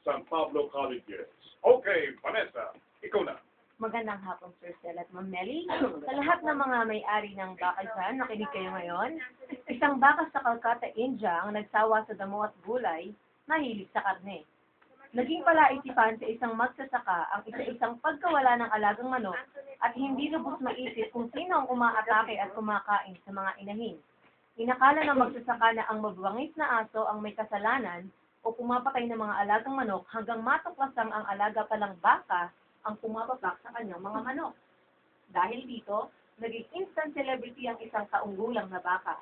San Pablo Colleges. Okay, Vanessa, ikaw na. Magandang hapon, Sir Sel at Ma'am Melly. Sa lahat ng mga may-ari ng bakal dyan, nakinig kayo ngayon. Isang baka sa Calcutta, India, ang nagsawa sa damo at gulay, mahilig sa karne. Naging palaisipan sa isang magsasaka ang isa-isang pagkawala ng alagang manok at hindi lubos maisip kung sino ang umaatake at kumakain sa mga inahin. Inakala ng magsasaka na ang mabangis na aso ang may kasalanan o pumapatay ng mga alagang manok hanggang matuklasang ang alaga palang baka ang pumapapak sa kanyang mga manok. Dahil dito, naging instant celebrity ang isang kaunggulang na baka.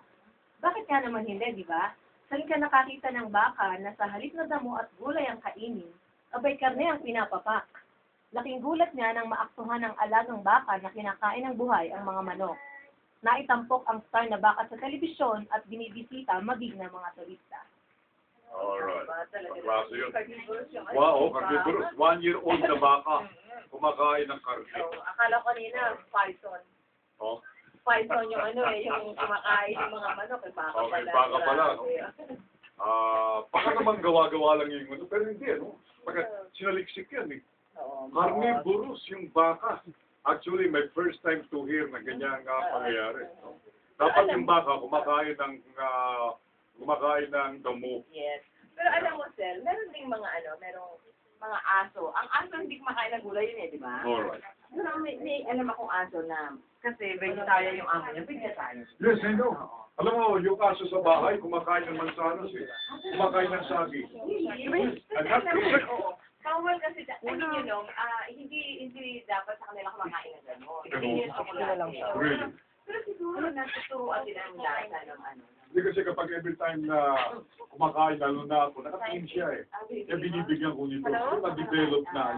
Bakit nga naman hindi, di ba? Saan ka nakakita ng baka na sa halip na damo at gulay ang kainin, abay karne ang pinapapak. Laking gulat niya nang maaktuhan ng alagang baka na kinakain ng buhay ang mga manok. Naitampok ang star na baka sa telebisyon at binibisita maging ng mga turista. Alright. Klase yun. Wow, carnivorous. 1 year old na baka. Kumakain ng karne. Akala ko kanina, Python. Oh, Python yung yung kumakain ng mga manok. Baka okay, pala. baka pala, no? Baka naman gawa-gawa lang yung ano, pero hindi, ano? Pagka sinaliksik yan, eh. Carnivorous yung baka. Actually, my first time to hear na ganyan nga pangyayari. No? Dapat yung baka kumakain ng damo. Yes. Pero alam mo, Sel, meron ding mga merong mga aso. Ang aso hindi kumakain ng gulay yun di ba? Alright. Pero may alam akong aso na, kasi vegetarian yung amo niya, vegetarian. Yes, I know. Alam mo, yung aso sa bahay, kumakain ng mansanas, eh. Kumakain ng saging. And that's good. Oo. Bawal kasi, hindi dapat sa kanila kumakain ng gano'n. Hindi yun ako Really? Pero siguro natuturuan din ang lasa ng Hindi kasi kapag every time na kumakain, lalo na ako, nakatingin siya eh. Kaya binibigyan ko nito. So, na-develop na